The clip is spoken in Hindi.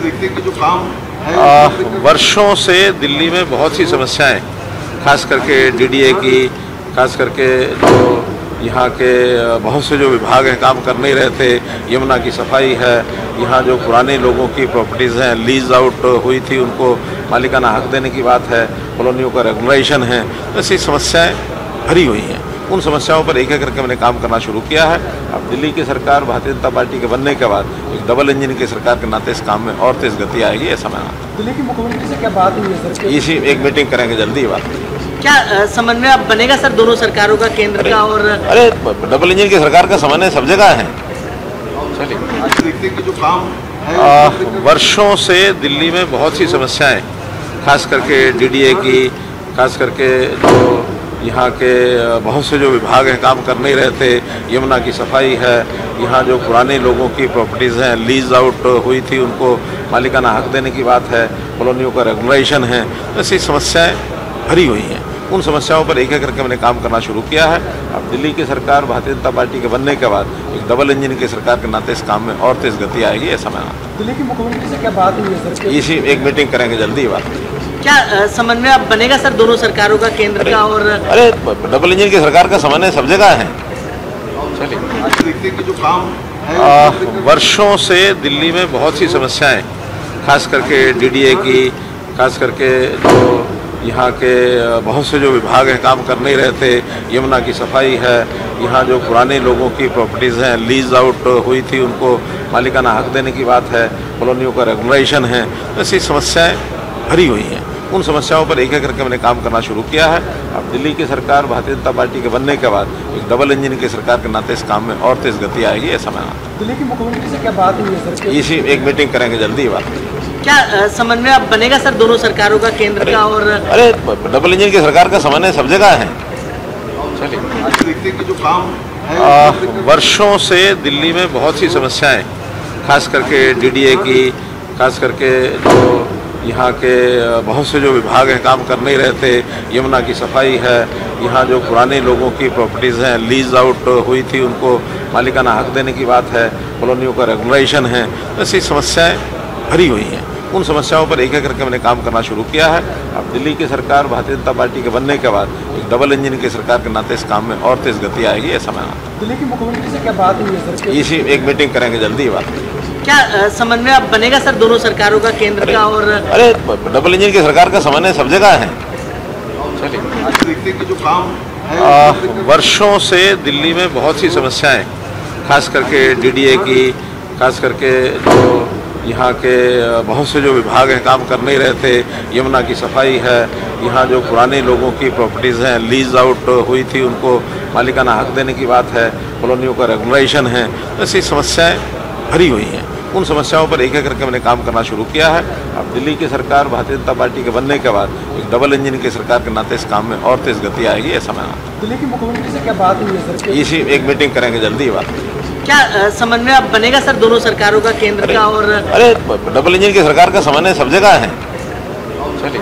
देखते कि जो काम है वर्षों से दिल्ली में बहुत सी समस्याएं, खास करके डीडीए की, खास करके जो यहाँ के बहुत से जो विभाग हैं काम कर नहीं रहे थे। यमुना की सफाई है, यहाँ जो पुराने लोगों की प्रॉपर्टीज़ हैं लीज आउट हुई थी उनको मालिकाना हक देने की बात है, कॉलोनियों का रेगुलराइजेशन है, ऐसी समस्याएं भरी हुई हैं। उन समस्याओं पर एक एक करके मैंने काम करना शुरू किया है। अब दिल्ली की सरकार भारतीय जनता पार्टी के बनने के बाद एक डबल इंजन की सरकार के नाते इस काम में और तेज़ गति आएगी, ऐसा मैं आता हूं। दिल्ली के मुख्यमंत्री से क्या बात हुई है सर? इसी एक मीटिंग करेंगे जल्दी ही बात। क्या समन्वय अब बनेगा सर दोनों सरकारों का, केंद्र का और? अरे डबल इंजन की सरकार का समन्वय सब जगह है। चलिए, देखते कि जो काम है वर्षों से दिल्ली में बहुत सी समस्याएं, खास करके डीडीए की, खास करके जो यहाँ के बहुत से जो विभाग हैं काम कर नहीं रहे थे। यमुना की सफाई है, यहाँ जो पुराने लोगों की प्रॉपर्टीज़ हैं लीज आउट हुई थी उनको मालिकाना हक देने की बात है, कॉलोनियों का रेगुलराइजेशन है, ऐसी समस्याएं भरी हुई हैं। उन समस्याओं पर एक एक करके मैंने काम करना शुरू किया है। अब दिल्ली की सरकार भारतीय जनता पार्टी के बनने के बाद एक डबल इंजन की सरकार के नाते इस काम में और तेज़ गति आएगी, ऐसा मैं आता हूं। दिल्ली के मुख्यमंत्री से क्या बात हुई है सर? इसी एक मीटिंग करेंगे जल्दी ही बात। क्या समन्वय अब बनेगा सर दोनों सरकारों का, केंद्र का और? अरे डबल इंजन की सरकार का समन्वय सब जगह है। चलिए, देखते कि जो काम है वर्षों से दिल्ली में बहुत सी समस्याएं, खास करके डीडीए की, खास करके जो यहाँ के बहुत से जो विभाग हैं काम कर नहीं रहे थे। यमुना की सफाई है, यहाँ जो पुराने लोगों की प्रॉपर्टीज़ हैं लीज आउट हुई थी उनको मालिकाना हक देने की बात है, कॉलोनियों का रेगुलराइजेशन है, ऐसी समस्याएं भरी हुई हैं। उन समस्याओं पर एक एक करके मैंने काम करना शुरू किया है। अब दिल्ली की सरकार भारतीय जनता पार्टी के बनने के बाद एक डबल इंजन की सरकार के नाते इस काम में और तेज़ गति आएगी, ऐसा मैं आता हूं। दिल्ली के मुख्यमंत्री से क्या बात हुई है सर? इसी एक मीटिंग करेंगे जल्दी ही बात। क्या समन्वय अब बनेगा सर दोनों सरकारों का, केंद्र का और? अरे डबल इंजन की सरकार का समन्वय सब जगह है। चलिए, देखते कि जो काम है वर्षों से दिल्ली में बहुत सी समस्याएं, खास करके डीडीए की, खास करके जो यहाँ के बहुत से जो विभाग हैं काम कर नहीं रहे थे। यमुना की सफाई है, यहाँ जो पुराने लोगों की प्रॉपर्टीज़ हैं लीज आउट हुई थी उनको मालिकाना हक देने की बात है, कॉलोनियों का रेगुलराइजेशन है, ऐसी समस्याएं भरी हुई हैं। उन समस्याओं पर एक एक करके मैंने काम करना शुरू किया है। अब दिल्ली की सरकार भारतीय जनता पार्टी के बनने के बाद एक डबल इंजन की सरकार के नाते इस काम में और तेज़ गति आएगी, ऐसा मैं आता हूं। दिल्ली के मुख्यमंत्री से क्या बात हुई है सर? इसी एक मीटिंग करेंगे जल्दी ही बात। क्या समन्वय अब बनेगा सर दोनों सरकारों का, केंद्र का और? अरे डबल इंजन की सरकार का समन्वय सब जगह है। चलिए, देखते कि जो काम है वर्षों से दिल्ली में बहुत सी समस्याएं, खास करके डीडीए की, खास करके जो यहाँ के बहुत से जो विभाग हैं काम कर नहीं रहे थे। यमुना की सफाई है, यहाँ जो पुराने लोगों की प्रॉपर्टीज़ हैं लीज आउट हुई थी उनको मालिकाना हक देने की बात है, कॉलोनियों का रेगुलराइजेशन है, ऐसी समस्याएं भरी हुई हैं। उन समस्याओं पर एक एक करके मैंने काम करना शुरू किया है। अब दिल्ली की सरकार भारतीय जनता पार्टी के बनने के बाद एक डबल इंजन की सरकार के नाते इस काम में और तेज़ गति आएगी, ऐसा मैं आता हूं। दिल्ली के मुख्यमंत्री से क्या बात हुई है सर? इसी एक मीटिंग करेंगे जल्दी ही बात। क्या समन्वय अब बनेगा सर दोनों सरकारों का, केंद्र का और? अरे डबल इंजन की सरकार का समन्वय सब जगह है। चलिए,